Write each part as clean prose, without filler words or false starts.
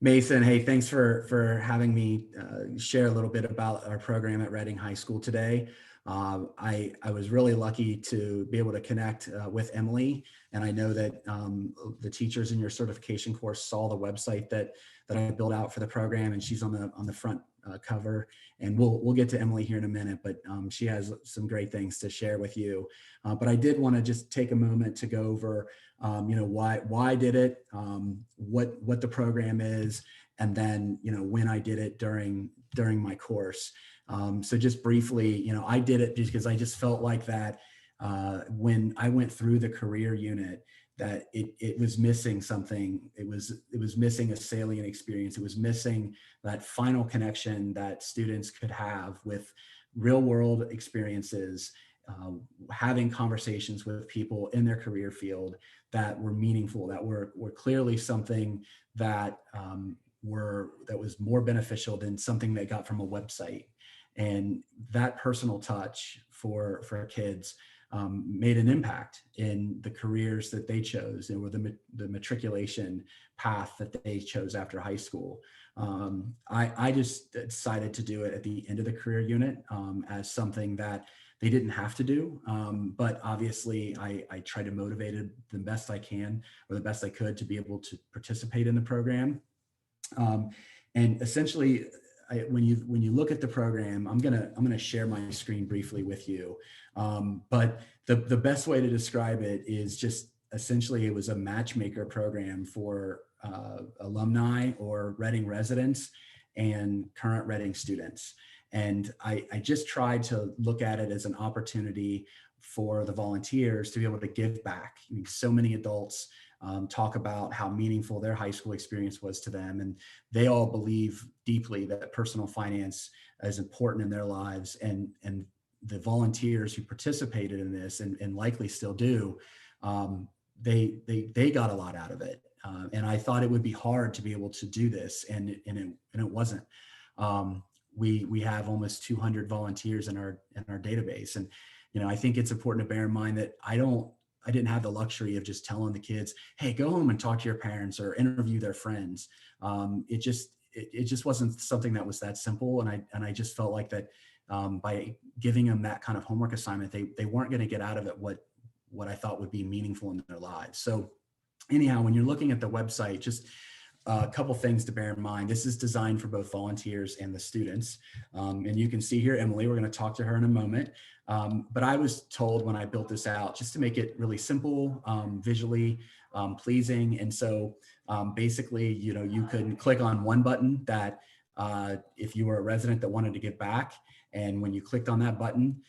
Mason, hey, thanks for having me share a little bit about our program at Reading High School today. I was really lucky to be able to connect with Emily, and I know that the teachers in your certification course saw the website that I built out for the program, and she's on the front cover. And we'll get to Emily here in a minute, but she has some great things to share with you. But I did want to just take a moment to go over why I did it, what the program is, and then, when I did it during my course. So just briefly, I did it because I just felt like that when I went through the career unit, that it was missing something. It was missing a salient experience. It was missing that final connection that students could have with real world experiences, having conversations with people in their career field that were meaningful, that were clearly something that that was more beneficial than something they got from a website. And that personal touch for kids made an impact in the careers that they chose, and with the matriculation path that they chose after high school. I just decided to do it at the end of the career unit as something that they didn't have to do. But obviously I try to motivate it the best I can, or the best I could, to be able to participate in the program. Um, and essentially, when you look at the program, I'm gonna share my screen briefly with you. But the best way to describe it is just essentially it was a matchmaker program for alumni or Reading residents and current Reading students. And I just tried to look at it as an opportunity for the volunteers to be able to give back. I mean, so many adults talk about how meaningful their high school experience was to them, and they all believe deeply that personal finance is important in their lives. And the volunteers who participated in this, and likely still do, they got a lot out of it. And I thought it would be hard to be able to do this, and it wasn't. We have almost 200 volunteers in our database, and I think it's important to bear in mind that I didn't have the luxury of just telling the kids, hey, go home and talk to your parents or interview their friends. It just wasn't something that was that simple. And I just felt like that by giving them that kind of homework assignment, they weren't going to get out of it what I thought would be meaningful in their lives. So anyhow, when you're looking at the website, just a couple things to bear in mind. This is designed for both volunteers and the students. And you can see here, Emily, we're going to talk to her in a moment. But I was told when I built this out, just to make it really simple, visually pleasing. And so basically, you could click on one button that if you were a resident that wanted to give back. And when you clicked on that button,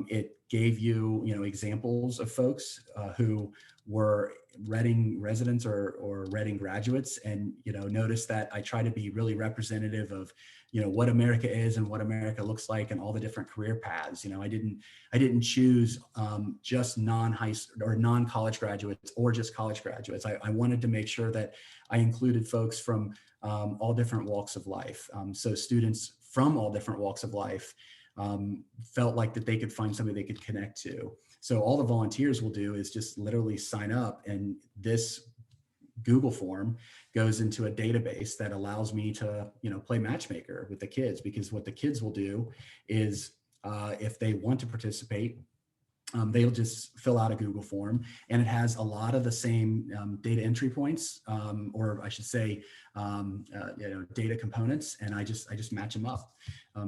it gave you, examples of folks who were Reading residents or Reading graduates. And, notice that I try to be really representative of, what America is and what America looks like and all the different career paths. I didn't choose just non-college graduates or just college graduates. I wanted to make sure that I included folks from all different walks of life. So students from all different walks of life felt like that they could find somebody they could connect to. So all the volunteers will do is just literally sign up, and this Google form goes into a database that allows me to, play matchmaker with the kids, because what the kids will do is if they want to participate, they'll just fill out a Google form, and it has a lot of the same data entry points, or I should say, data components, and I just match them up.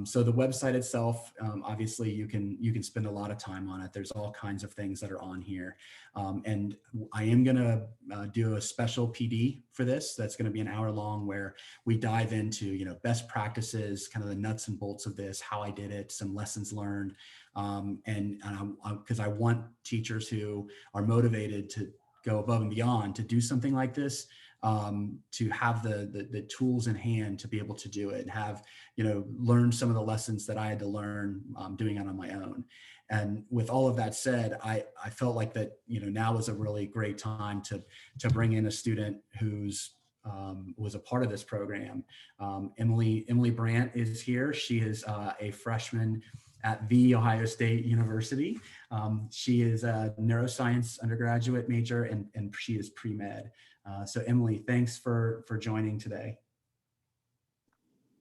So the website itself, obviously, you can spend a lot of time on it. There's all kinds of things that are on here, and I am gonna do a special PD for this. That's going to be an hour long, where we dive into best practices, kind of the nuts and bolts of this, how I did it, some lessons learned. And because I want teachers who are motivated to go above and beyond to do something like this, to have the tools in hand to be able to do it, and have learn some of the lessons that I had to learn doing it on my own. And with all of that said, I felt like that now was a really great time to bring in a student who's was a part of this program. Emily Brandt is here. She is a freshman at The Ohio State University. She is a neuroscience undergraduate major, and she is pre-med. So Emily, thanks for joining today.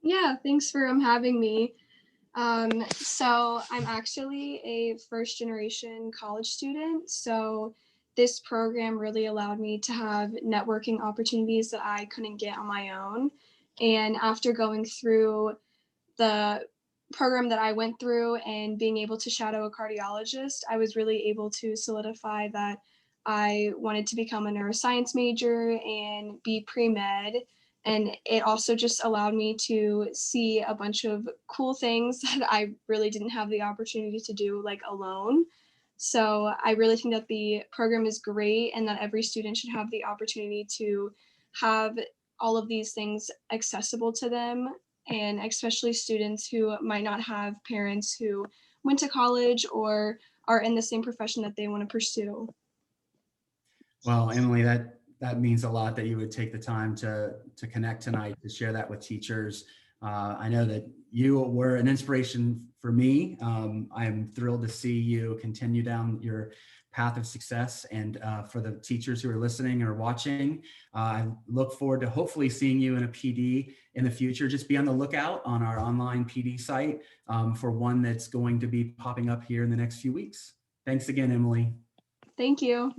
Yeah, thanks for having me. So I'm actually a first generation college student. So this program really allowed me to have networking opportunities that I couldn't get on my own. And after going through the program that I went through and being able to shadow a cardiologist, I was really able to solidify that I wanted to become a neuroscience major and be pre med. And it also just allowed me to see a bunch of cool things that I really didn't have the opportunity to do like alone. So I really think that the program is great and that every student should have the opportunity to have all of these things accessible to them, and especially students who might not have parents who went to college or are in the same profession that they want to pursue. Well, Emily, that means a lot that you would take the time to connect tonight to share that with teachers. I know that you were an inspiration for me. I'm thrilled to see you continue down your path of success, and for the teachers who are listening or watching, I look forward to hopefully seeing you in a PD in the future. Just be on the lookout on our online PD site for one that's going to be popping up here in the next few weeks. Thanks again, Emily. Thank you.